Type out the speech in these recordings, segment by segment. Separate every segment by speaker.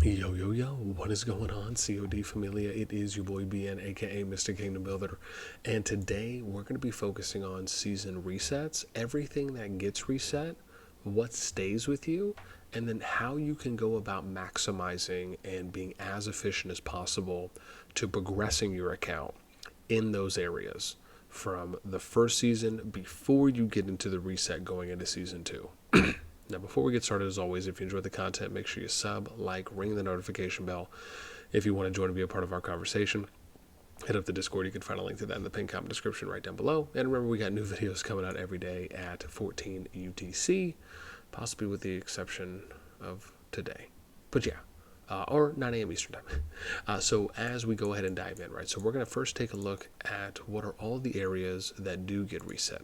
Speaker 1: Yo, yo, yo, what is going on, CoD Familia? It is your boy BN, aka Mr. Kingdom Builder, and today we're going to be focusing on season resets, everything that gets reset, what stays with you, and then how you can go about maximizing and being as efficient as possible to progressing your account in those areas from the first season before you get into the reset going into season 2. Now, before we get started, as always, if you enjoyed the content, make sure you sub, like, ring the notification bell. If you want to join and be a part of our conversation, hit up the Discord. You can find a link to that in the pinned comment description right down below. And remember, we got new videos coming out every day at 14 UTC, possibly with the exception of today. But yeah, or 9 a.m. Eastern time. So as we go ahead and dive in, right, so we're going to first take a look at what are all the areas that do get reset.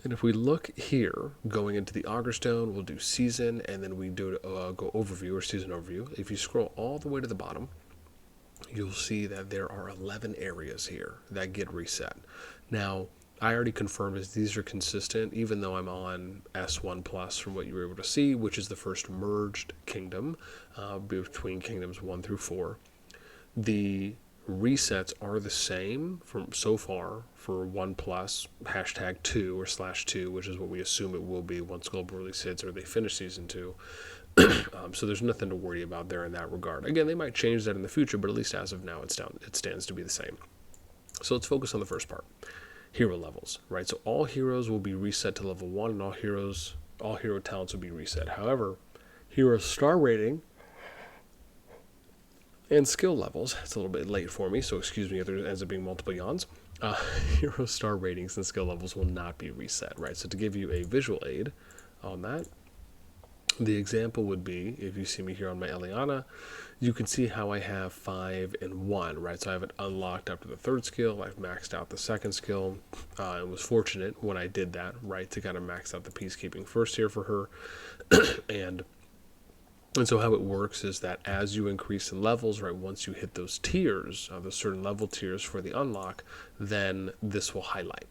Speaker 1: And if we look here, going into the Augur Stone, we'll do season, and then we do go overview or season overview. If you scroll all the way to the bottom, you'll see that there are 11 areas here that get reset. Now, I already confirmed is these are consistent, even though I'm on S1 Plus from what you were able to see, which is the first merged kingdom between kingdoms 1 through 4. The resets are the same from so far for 1 plus #2 or /2, which is what we assume it will be once global release hits or they finish season 2. So there's nothing to worry about there in that regard. Again, they might change that in the future, but at least as of now, it stands to be the same. So let's focus on the first part, hero levels, right? So all heroes will be reset to level 1, and all hero talents will be reset. However, hero star rating and skill levels, it's a little bit late for me, so excuse me if there ends up being multiple yawns. Hero star ratings and skill levels will not be reset, right? So to give you a visual aid on that, the example would be, if you see me here on my Eliana, you can see how I have 5 and 1, right? So I have it unlocked up to the 3rd skill, I've maxed out the 2nd skill, and was fortunate when I did that, right, to kind of max out the peacekeeping first here for her, and so how it works is that as you increase in levels, right, once you hit those tiers, the certain level tiers for the unlock, then this will highlight.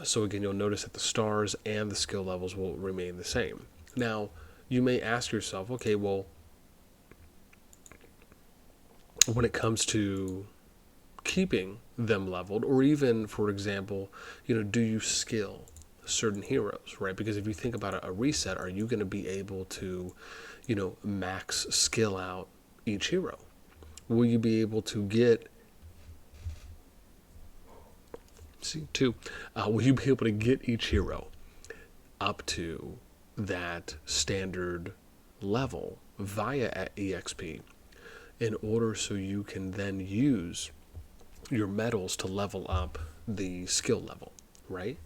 Speaker 1: So again, you'll notice that the stars and the skill levels will remain the same. Now, you may ask yourself, okay, well, when it comes to keeping them leveled, or even, for example, do you skill certain heroes, right? Because if you think about a reset, are you going to be able to max skill out each hero? Will you be able to get will you be able to get each hero up to that standard level via EXP in order so you can then use your medals to level up the skill level, right?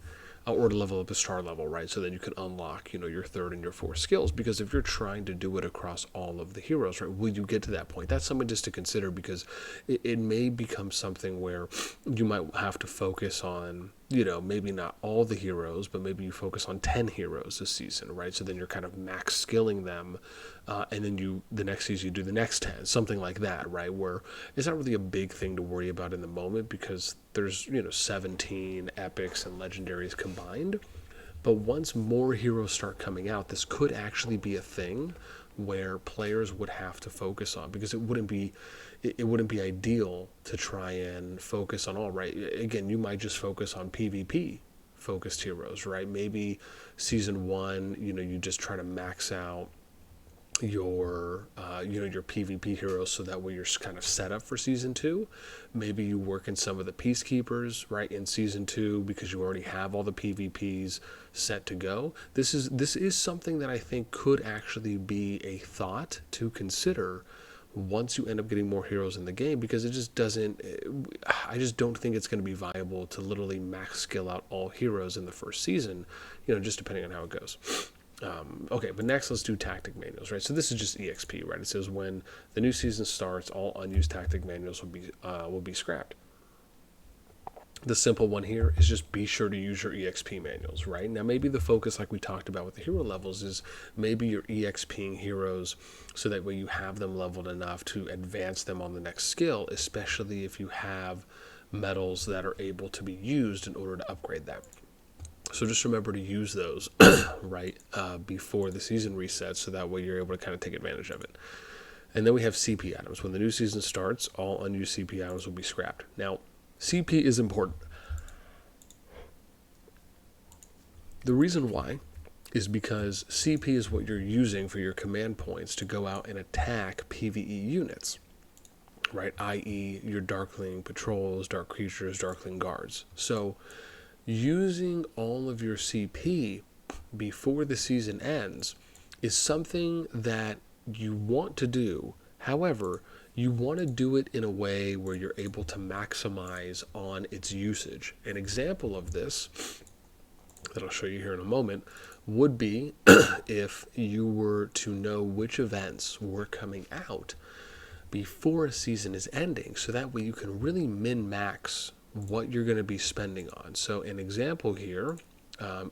Speaker 1: Or to level up the star level, right? So then you can unlock, your 3rd and your 4th skills. Because if you're trying to do it across all of the heroes, right, will you get to that point? That's something just to consider, because it may become something where you might have to focus on, maybe not all the heroes, but maybe you focus on 10 heroes this season, right? So then you're kind of max skilling them, and then the next season you do the next 10, something like that, right? Where it's not really a big thing to worry about in the moment, because there's 17 epics and legendaries combined. But once more heroes start coming out, this could actually be a thing where players would have to focus on, because it wouldn't be ideal to try and focus on all, right? Again, you might just focus on PvP focused heroes, right? Maybe season 1, you just try to max out your your PvP heroes, so that way you're kind of set up for season 2. Maybe you work in some of the peacekeepers, right, in season 2, because you already have all the PvPs set to go. This is something that I think could actually be a thought to consider once you end up getting more heroes in the game, because I just don't think it's going to be viable to literally max skill out all heroes in the first season, just depending on how it goes. Okay, but next let's do tactic manuals, right? So this is just EXP, right? It says when the new season starts, all unused tactic manuals will be scrapped. The simple one here is just be sure to use your EXP manuals, right? Now, maybe the focus, like we talked about with the hero levels, is maybe you're EXPing heroes so that way you have them leveled enough to advance them on the next skill, especially if you have medals that are able to be used in order to upgrade that. So just remember to use those right before the season resets, so that way you're able to kind of take advantage of it. And then we have CP items. When the new season starts, all unused CP items will be scrapped. Now, CP is important. The reason why is because CP is what you're using for your command points to go out and attack PvE units, right? I.e. your Darkling patrols, Dark Creatures, Darkling Guards. So using all of your CP before the season ends is something that you want to do. However, you want to do it in a way where you're able to maximize on its usage. An example of this that I'll show you here in a moment would be if you were to know which events were coming out before a season is ending, so that way you can really min-max what you're going to be spending on. So an example here,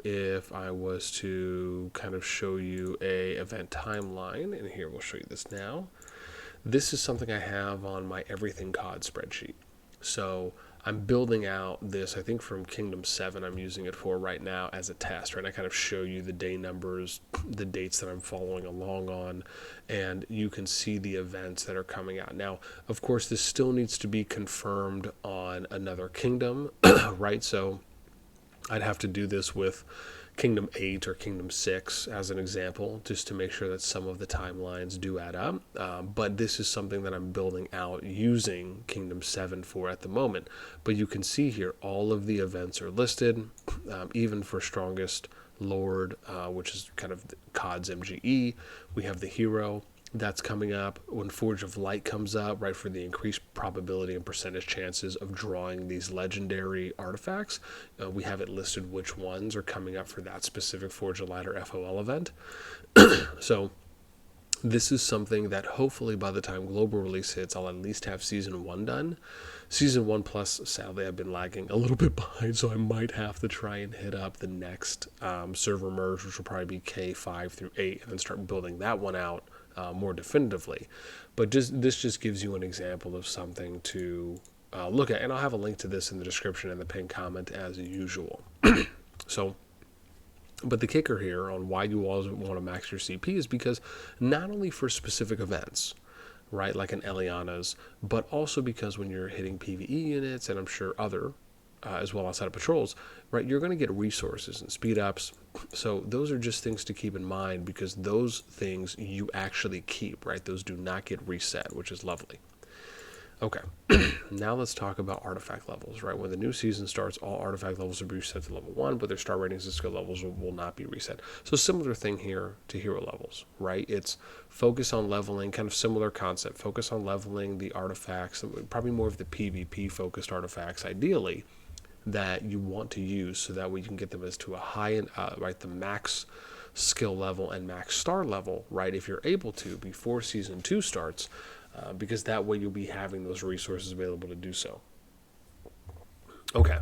Speaker 1: if I was to kind of show you a event timeline, and here we'll show you this now. This is something I have on my Everything COD spreadsheet. So I'm building out this, I think from Kingdom 7 I'm using it for right now as a test, right? I kind of show you the day numbers, the dates that I'm following along on, and you can see the events that are coming out. Now, of course, this still needs to be confirmed on another kingdom, right? So I'd have to do this with Kingdom 8 or Kingdom 6 as an example, just to make sure that some of the timelines do add up. But this is something that I'm building out using Kingdom 7 for at the moment. But you can see here all of the events are listed, even for Strongest Lord, which is kind of COD's MGE. We have the hero that's coming up when Forge of Light comes up, right, for the increased probability and percentage chances of drawing these legendary artifacts. We have it listed which ones are coming up for that specific Forge of Light or FOL event. So this is something that hopefully by the time global release hits, I'll at least have Season 1 done. Season 1 plus, sadly, I've been lagging a little bit behind, so I might have to try and hit up the next server merge, which will probably be K5 through 8, and then start building that one out more definitively. But this just gives you an example of something to look at, and I'll have a link to this in the description and the pinned comment as usual. So, but the kicker here on why you always want to max your CP is because not only for specific events, right, like an Eliana's, but also because when you're hitting PvE units, and I'm sure other as well outside of patrols, right, you're going to get resources and speed ups. So those are just things to keep in mind, because those things you actually keep, right? Those do not get reset, which is lovely. Okay, now let's talk about artifact levels, right? When the new season starts, all artifact levels will be reset to level 1, but their star ratings and skill levels will not be reset. So similar thing here to hero levels, right? It's focus on leveling, kind of similar concept. Focus on leveling the artifacts, probably more of the PvP focused artifacts, ideally, that you want to use, so that way you can get them as to a high, right, the max skill level and max star level, right, if you're able to, before Season 2 starts, because that way you'll be having those resources available to do so. Okay.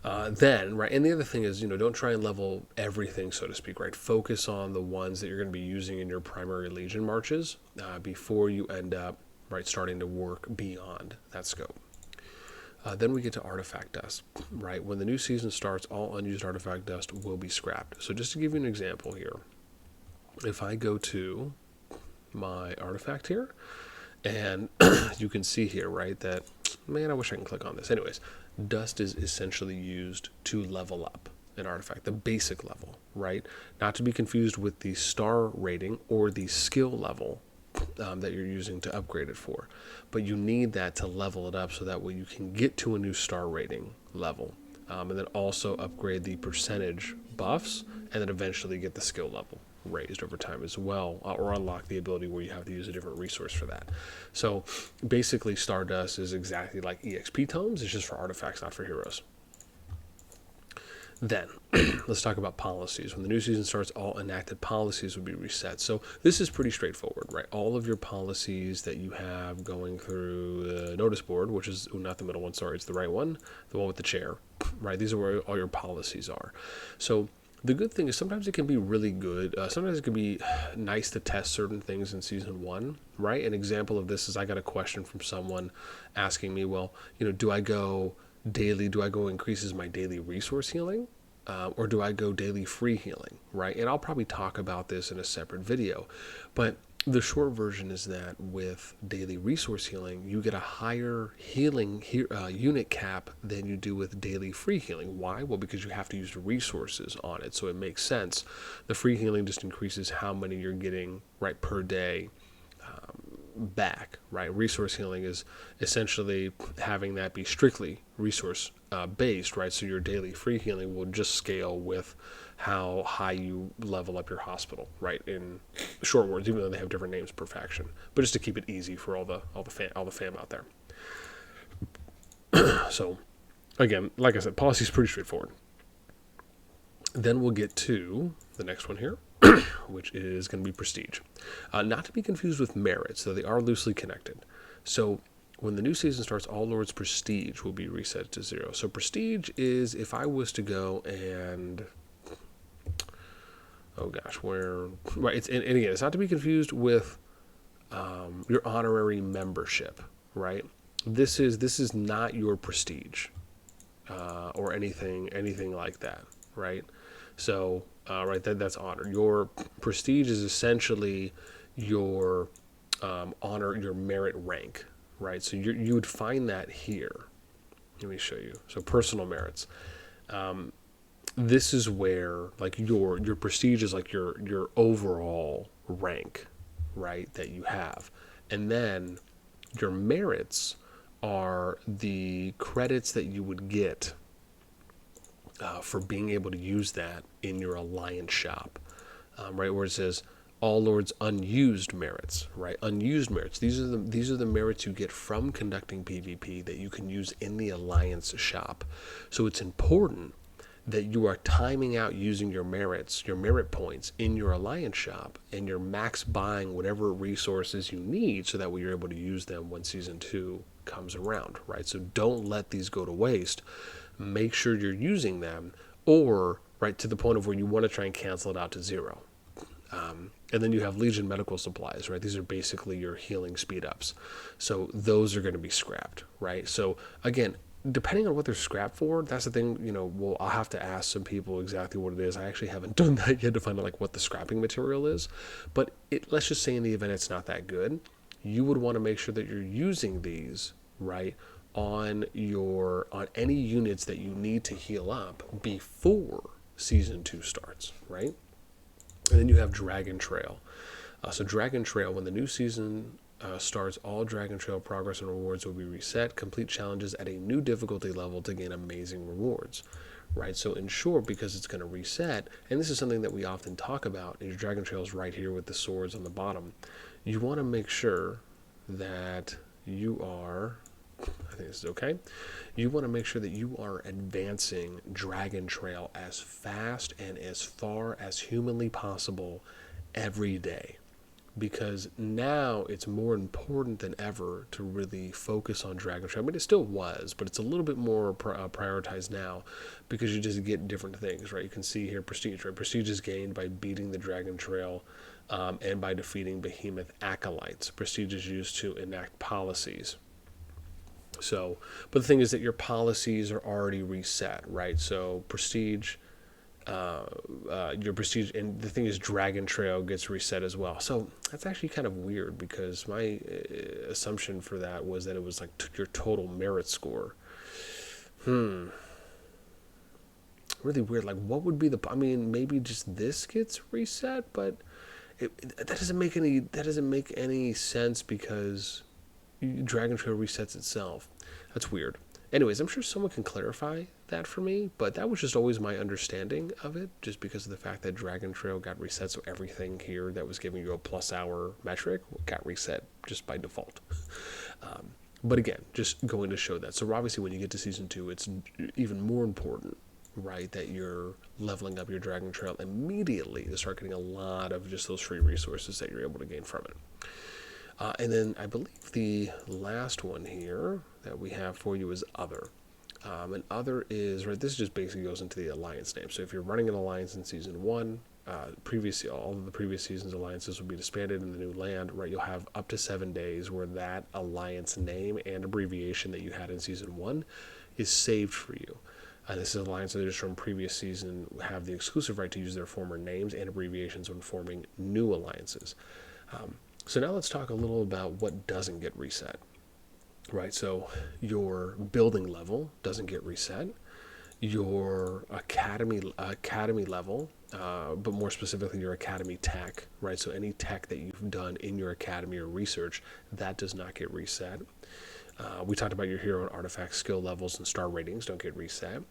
Speaker 1: Then, right, and the other thing is, don't try and level everything, so to speak, right? Focus on the ones that you're going to be using in your primary Legion marches before you end up, right, starting to work beyond that scope. Then we get to artifact dust, right? When the new season starts, all unused artifact dust will be scrapped. So just to give you an example here, if I go to my artifact here, and you can see here, right, that, man, I wish I can click on this. Anyways, dust is essentially used to level up an artifact, the basic level, right? Not to be confused with the star rating or the skill level that you're using to upgrade it for. But you need that to level it up, so that way you can get to a new star rating level, and then also upgrade the percentage buffs, and then eventually get the skill level raised over time as well, or unlock the ability where you have to use a different resource for that. So basically Stardust is exactly like EXP tomes, it's just for artifacts, not for heroes. Then, let's talk about policies. When the new season starts, all enacted policies will be reset. So this is pretty straightforward, right? All of your policies that you have going through the notice board, which is not the middle one, sorry, it's the right one, the one with the chair, right? These are where all your policies are. So the good thing is sometimes it can be really good. Sometimes it can be nice to test certain things in Season 1, right? An example of this is I got a question from someone asking me, well, do I go daily, do I go increases my daily resource healing, or do I go daily free healing, right? And I'll probably talk about this in a separate video, but the short version is that with daily resource healing, you get a higher healing unit cap than you do with daily free healing. Why? Well, because you have to use resources on it, so it makes sense. The free healing just increases how many you're getting right per day back, right? Resource healing is essentially having that be strictly resource based, right? So your daily free healing will just scale with how high you level up your hospital, right? In short words, even though they have different names per faction, but just to keep it easy for all the fam out there. So again, like I said, policy is pretty straightforward. Then we'll get to the next one here, which is going to be prestige. Not to be confused with merits, though they are loosely connected. So when the new season starts, all lords' prestige will be reset to 0. So prestige is if I was to go and, oh gosh, where, right? And again, it's not to be confused with your honorary membership, right? This is not your prestige or anything like that, right? So, right, that's honor. Your prestige is essentially your honor, your merit rank, right? So you would find that here. Let me show you. So personal merits. This is where like your prestige is like your overall rank, right, that you have, and then your merits are the credits that you would get for being able to use that in your alliance shop, right? Where it says all lords unused merits, right? Unused merits. These are the merits you get from conducting PvP that you can use in the alliance shop. So it's important that you are timing out using your merits, your merit points in your alliance shop, and you're max buying whatever resources you need so that way you're able to use them when season 2 comes around, right? So don't let these go to waste. Make sure you're using them, or right to the point of where you want to try and cancel it out to 0. And then you have Legion medical supplies, right? These are basically your healing speed ups. So those are going to be scrapped, right? So again, depending on what they're scrapped for, that's the thing, well, I'll have to ask some people exactly what it is. I actually haven't done that yet to find out like what the scrapping material is. But let's just say in the event it's not that good, you would want to make sure that you're using these, right, on any units that you need to heal up before season 2 starts, right? And then you have Dragon Trail. So Dragon Trail, when the new season starts, all Dragon Trail progress and rewards will be reset. Complete challenges at a new difficulty level to gain amazing rewards, right? So ensure, because it's going to reset, and this is something that we often talk about, and your Dragon Trail is right here with the swords on the bottom. You want to make sure that you are, I think this is okay, you want to make sure that you are advancing Dragon Trail as fast and as far as humanly possible every day. Because now it's more important than ever to really focus on Dragon Trail. I mean, it still was, but it's a little bit more prioritized now because you just get different things, right? You can see here prestige, right? Prestige is gained by beating the Dragon Trail and by defeating behemoth acolytes. Prestige is used to enact policies. So, but the thing is that your policies are already reset, right? So prestige, your prestige, and the thing is Dragon Trail gets reset as well. So that's actually kind of weird because my assumption for that was that it was like your total merit score. Really weird. Like, what would be I mean, maybe just this gets reset, but that doesn't make any sense because Dragon Trail resets itself. That's weird. Anyways, I'm sure someone can clarify that for me, but that was just always my understanding of it, just because of the fact that Dragon Trail got reset, so everything here that was giving you a plus hour metric got reset just by default. But again, just going to show that. So obviously when you get to Season 2, it's even more important, right, that you're leveling up your Dragon Trail immediately to start getting a lot of just those free resources that you're able to gain from it. And then I believe the last one here that we have for you is Other. And Other is, right, this just basically goes into the Alliance name. So if you're running an Alliance in Season 1, all of the previous seasons' alliances will be disbanded in the new land, right? You'll have up to 7 days where that Alliance name and abbreviation that you had in Season 1 is saved for you. This is alliance leaders from previous season have the exclusive right to use their former names and abbreviations when forming new alliances. So now let's talk a little about what doesn't get reset. Right, so your building level doesn't get reset. Your academy level, but more specifically your academy tech, right? So any tech that you've done in your academy or research, that does not get reset. We talked about your hero and artifact skill levels and star ratings don't get reset.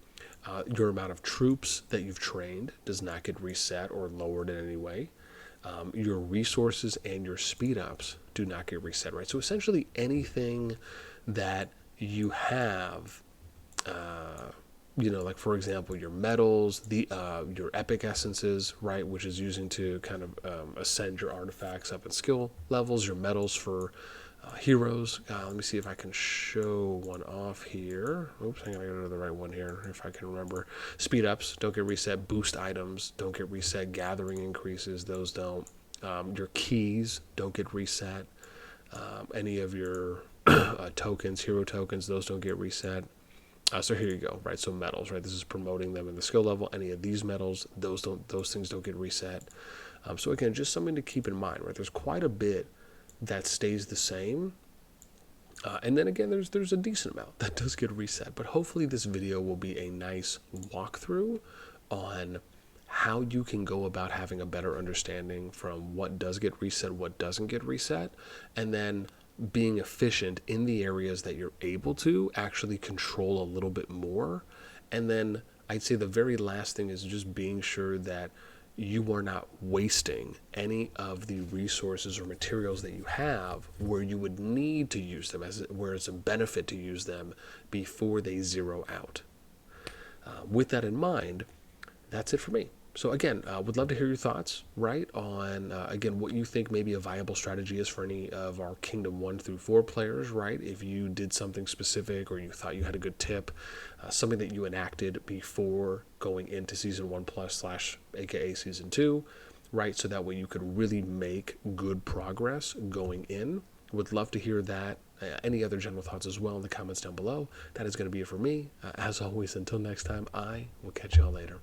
Speaker 1: Your amount of troops that you've trained does not get reset or lowered in any way. Your resources and your speed ups do not get reset, right? So essentially anything that you have, like for example, your medals, your epic essences, right, which is using to kind of ascend your artifacts up in skill levels, your medals for heroes. Let me see if I can show one off here. Oops, I gotta go to the right one here if I can remember. Speed ups don't get reset. Boost items don't get reset. Gathering increases, those don't. Your keys don't get reset. Any of your tokens, hero tokens, those don't get reset. So here you go, right? So medals, right? This is promoting them in the skill level. Any of these medals, those things don't get reset. So again, just something to keep in mind, right? There's quite a bit that stays the same, and then again there's a decent amount that does get reset, but hopefully this video will be a nice walkthrough on how you can go about having a better understanding from what does get reset, what doesn't get reset, and then being efficient in the areas that you're able to actually control a little bit more. And then I'd say the very last thing is just being sure that you are not wasting any of the resources or materials that you have where you would need to use them, where it's a benefit to use them before they zero out. With that in mind, that's it for me. So again, would love to hear your thoughts, right, on, again, what you think maybe a viable strategy is for any of our Kingdom 1 through 4 players, right? If you did something specific or you thought you had a good tip, something that you enacted before going into Season 1 Plus / aka Season 2, right? So that way you could really make good progress going in. Would love to hear that. Any other general thoughts as well in the comments down below. That is going to be it for me. As always, until next time, I will catch y'all later.